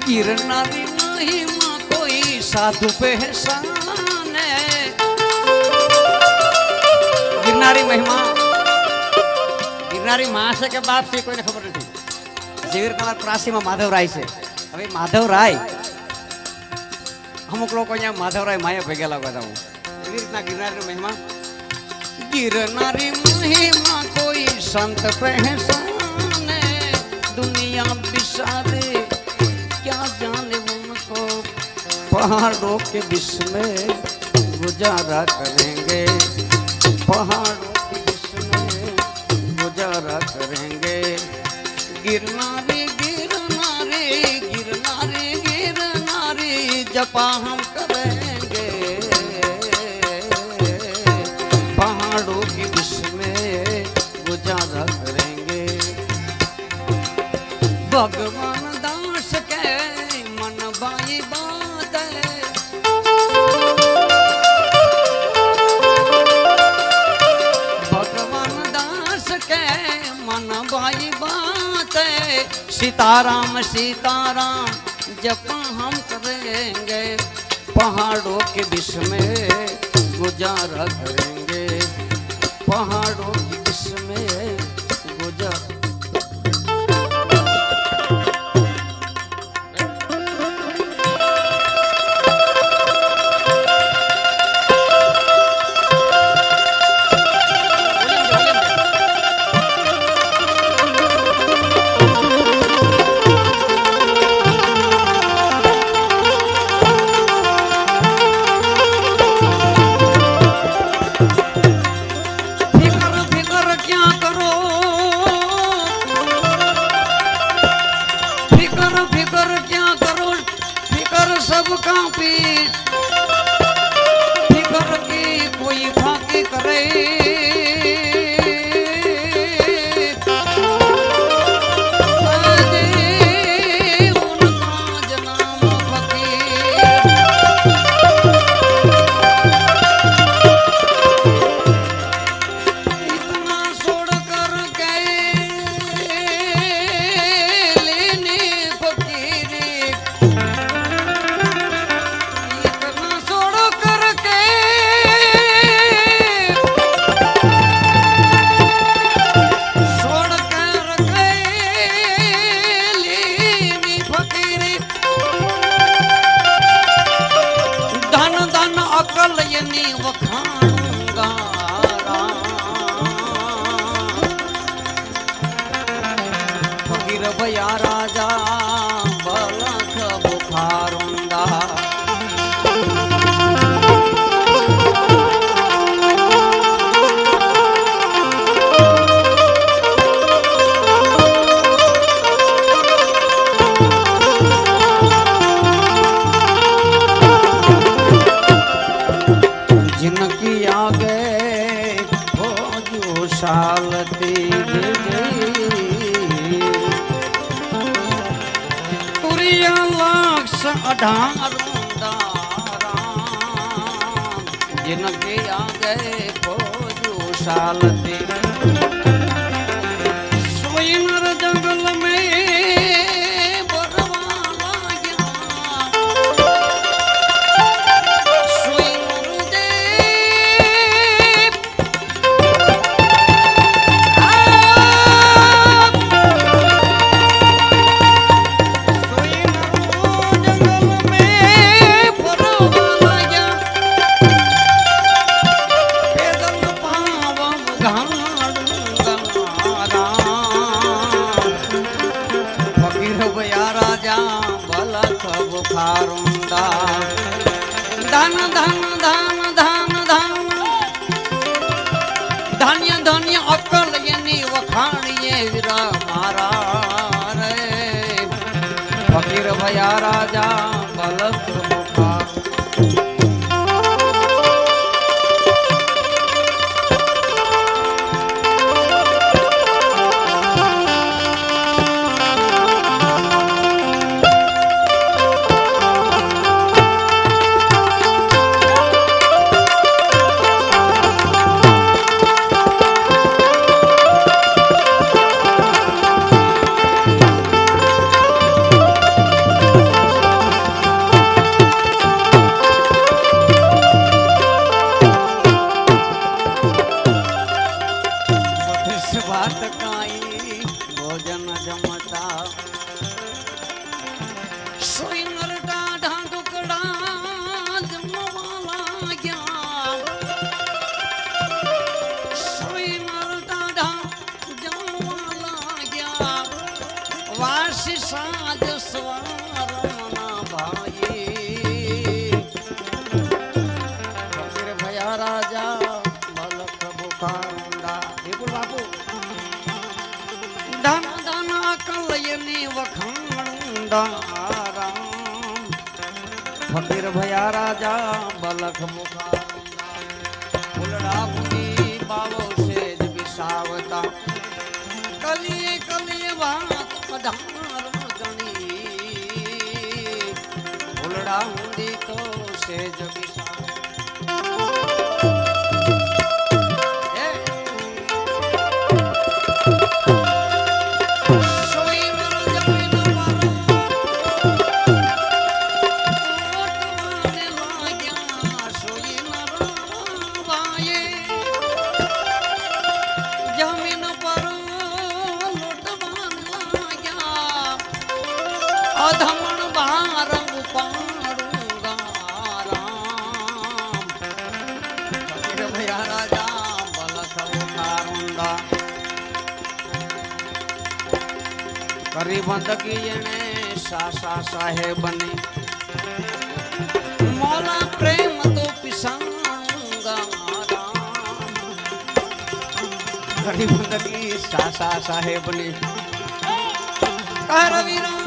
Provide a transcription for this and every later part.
गिरनारी महिमा कोई साधु पहचाने। गिरनारी महिमा गिरनारी माँ से के बाप से कोई ने खबर नहीं। જેવી રીતના પ્રાસીમાં માધવરાય છે, હવે માધવરાય અમુક લોકો અહીંયા માધવરાય માયા ભેગેલા બધા હું એવી રીતના गिरनारी महिमा गिरनारी महिमा कोई संत पहचाने। दुनिया बिसारे क्या जाने उनको, पहाड़ों के बीच में गुजारा करेंगे, पहाड़ों के बीच में गुजारा करेंगे। गिरनारी गिरनारी गिरनारी गिरनारी जपा हम करेंगे, पहाड़ों के बीच में गुजारा करेंगे। भगवान दास के मन बाई बात है, भगवान दास के मन बाई बात है। सीताराम सीताराम जप हम करेंगे, पहाड़ों के बीच में गुजारा करेंगे, पहाड़ों के बीच में गुजारा। सबका पीठ फिकर की कोई फाकी करे, उनका जनाम फकीर। इतना छोड़ कर गए लेने फकीरी, वखाणूंगा फकीर भया राजा बलख बुखारूंगा। जिनकी आगे सालती तुरिया लाख 18 जिनके आगे सालती सोई नर जंगल में बुखारूंगा। धन धन धन धन धन धन्य धन्य अक्कल यनी वखाणिए वीरा मारा रे, फकीर भया राजा बलख बुखार। સાજ સવારના ભાઈ ફકીર ભયા રાજા બલખ બુખારંદા વિપુલ બાપુ ધન ધન કલયની વખાણંદા રામ ફકીર ભયા રાજા બલખ બુખારંદા ફૂલડા ફૂલી બાવો સેજ વિસાવતા કલીએ કલીએ વાત પધાર ગણી ફૂલડા ઊંડી તો સેજ વિસાવ અધમણ ભારંગ પાડુંગા રામ ફકીર ભયા રાજા બલખ બુખારંદા કરી બંદગી એને સાસા સાહેબને મોલા પ્રેમ તો પિસાણુંગા રામ કરી બંદગી સાસા સાહેબને કરવીરા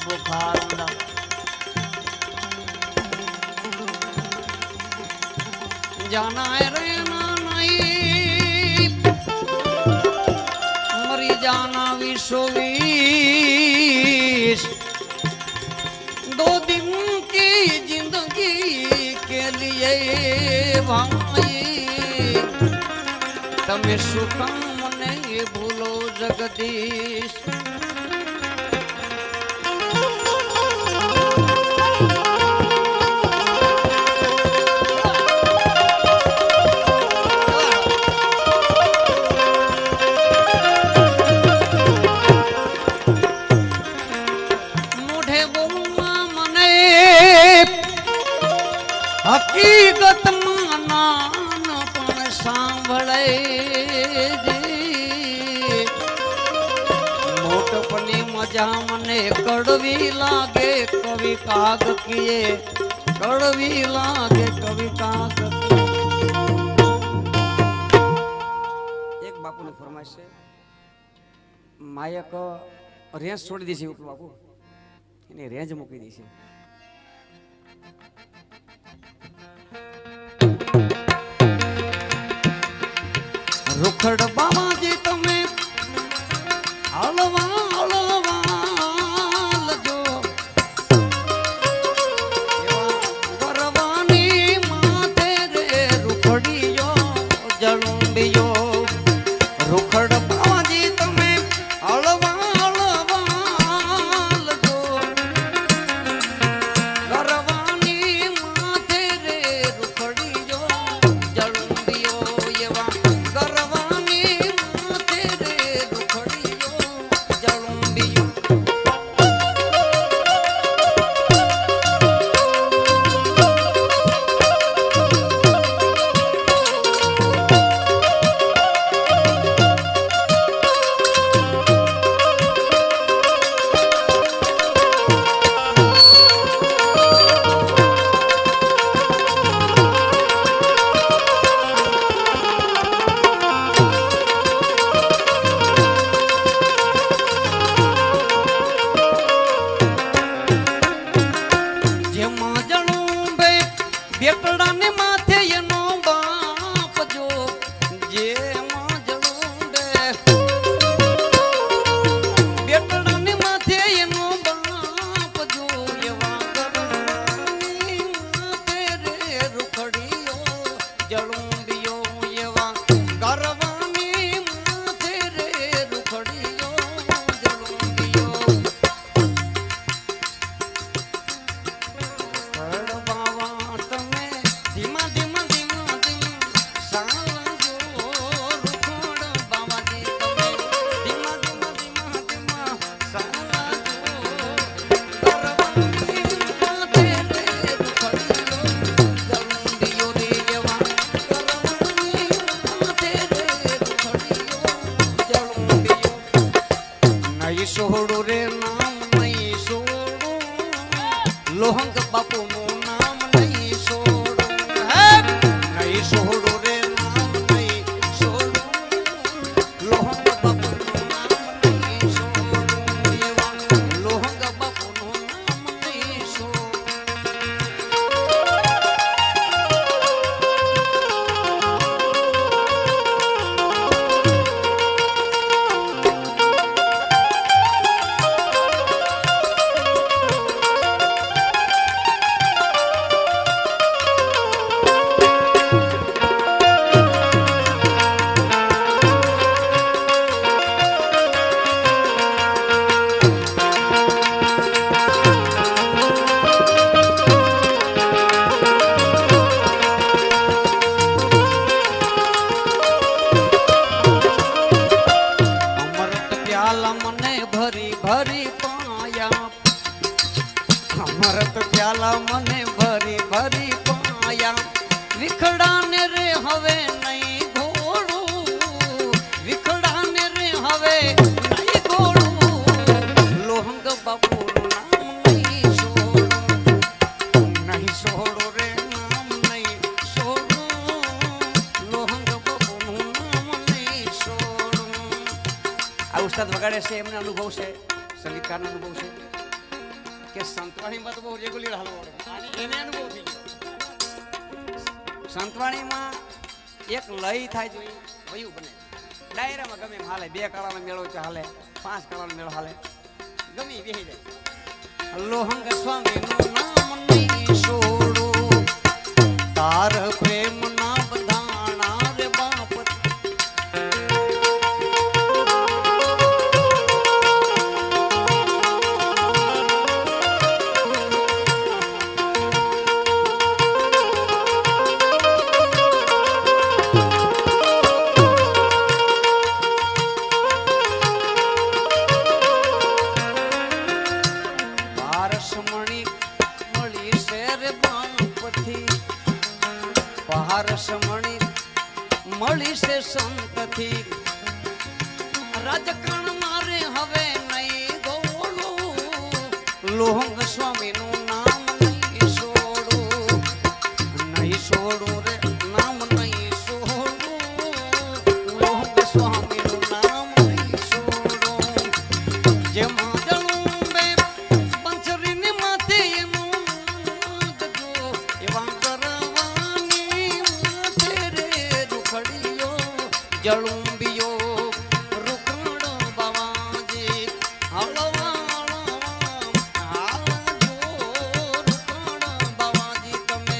બુખારંદા જાના રે નહીં મરી જાના 20 दो दिन की जिंदगी के लिए भाई તમે શું કામ મને ભૂલો જગદીશ હકીકતમાં નાન પણ સાંભળે મોટપની મજા મને કડવી લાગે કવિ કાગ કીએ કડવી લાગે કવિ કાગ એક બાપુની ફરમાઈશ છે માયક રેન્જ છોડી દીધી ઉપર બાપુ એની રેન્જ મૂકી દીધી રૂખડ બાબાજી તમે હળવા હળવા લજો ગરવાની માથે રે રૂખડીયો જળુંડિયો રૂખડ બાબાજી તમે હળવા હળવા લજો ગરવાની માથે રે રૂખડીયો જળુંડિયો એવા બેટડાને માથે એનો બાપ જો જે માજળુંડે બેટડાને માથે એનો બાપ જો એવા ગરવાની માથે રે રૂખડીયો જળુંડિયો એવા ગરવાની માથે રે રૂખડીયો જળુંડિયો લોહંગ બાપુનું નામ નહીં છોડું, હે નહીં છોડું રે નામ નહીં છોડું, લોહંગ બાપુનું નામ નહીં છોડું, એવા લોહંગ બાપુનું નામ નહીં છોડું. મને ભરી ભરી પાયા, અમૃત પ્યાલા મને ભરી ભરી પાયા, વિખડાને રે હવે નહીં ઘોડું, વિખડાને રે હવે નહીં ઘોડું, લોહંગ બાપુનું નામ નહીં છોડું, નહીં છોડું રે નામ નહીં છોડું, લોહંગ બાપુનું નામ નહીં છોડું. આ ઉસ્તાદ વગાડે છે એમને અનુભવ છે, સંગીતકારનો અનુભવ છે કે સંતવાણીમાં તો બહુ રેગ્યુલર હાલવો પડે, એને અનુભવ થઈ ગયો. સંતવાણીમાં એક લય થાય જોઈએ, વયું બને. ડાયરામાં ગમે એમ હાલે, 2 કાળાનો મેળો છે હાલે, 5 કાળાનો મેળો હાલે, ગમે બેહી જાય. લોહંગ સ્વામીનું નામ નહીં છોડું, તાર પ્રેમ ના બધાણા રે બાપ. પારસમણી મળી છે સંતથી, રાજકારણ મારે હવે નહીં ગોળું, લોહંગ સ્વામીનું નામ નહીં છોડું, નહીં છોડું રે નામ નહીં છોડું, લોહંગ સ્વામીનું નામ નહીં છોડું. જેમાં જળું બે બંસરીને માથે એનું નાદજો, એવા જળુંબિયો રૂકણ બાવાજી હળવા હાલજો, રૂકણ બાવાજી તમે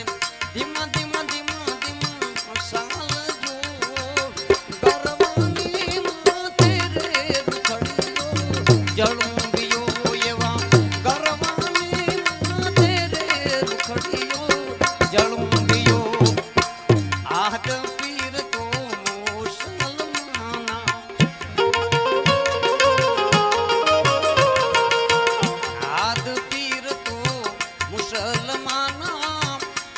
ધીમા ધીમા ધીમા ધીમા સાલજો, ગરવાની માથે રે રૂખડીયો, જળુંબિયો એવા ગરવાની માથે રે રૂખડીયો, જળુંબિયો આદ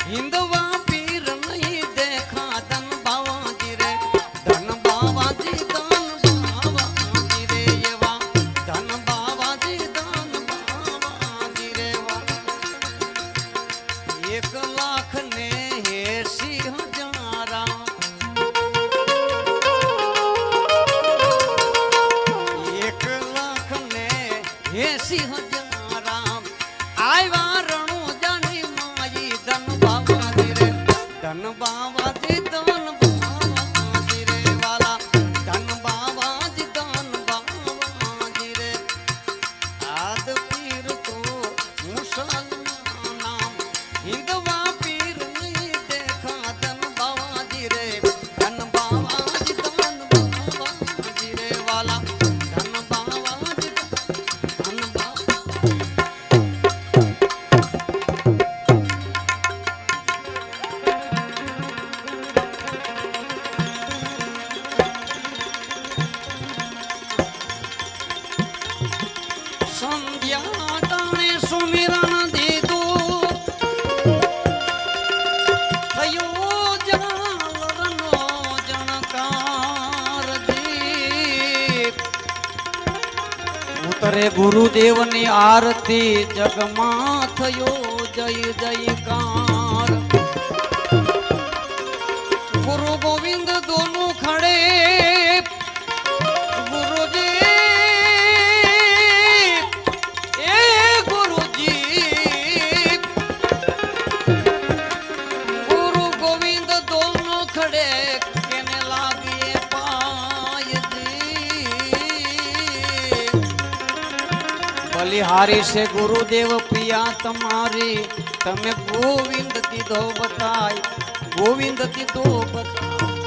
हिंदवा पीर नहीं देखा धन बावाजी रे, धन बावाजी धन बावाजी रे, एवा धन बावाजी धन बावाजी रे वा. 1,80,000 1,80,000 આવ્યા રણું જાણી માઈ ધન બાવાજી રે, ધન બાવાજી ધન બાવાજી રે વાલા, ધન બાવાજી ધન બાવાજી રે. આદ પીર તો મુસલમાન હિંદવા પીર નહીં દેખા ધન બાવાજી રે, ધન બાવાજી ધન બાવાજી રે વાલા, ધન બાવાજી ધન બાવાજી. સંધ્યા તાણે સુમિરન દીધું, થયો જાલરનો જણકાર દીપ, ઉતરે ગુરુદેવની આરતી જગમાં થયો जय जयकार। गुरु गोविंद दोनों खड़े, गुरु जी ए गुरु जी, गुरु गोविंद दोनों खड़े कहने लागे पाय जी। बलिहारी से गुरुदेव पिया तुम्हारी, तमें गोविंद दीदो बताई, गोविंद दीदो बताई।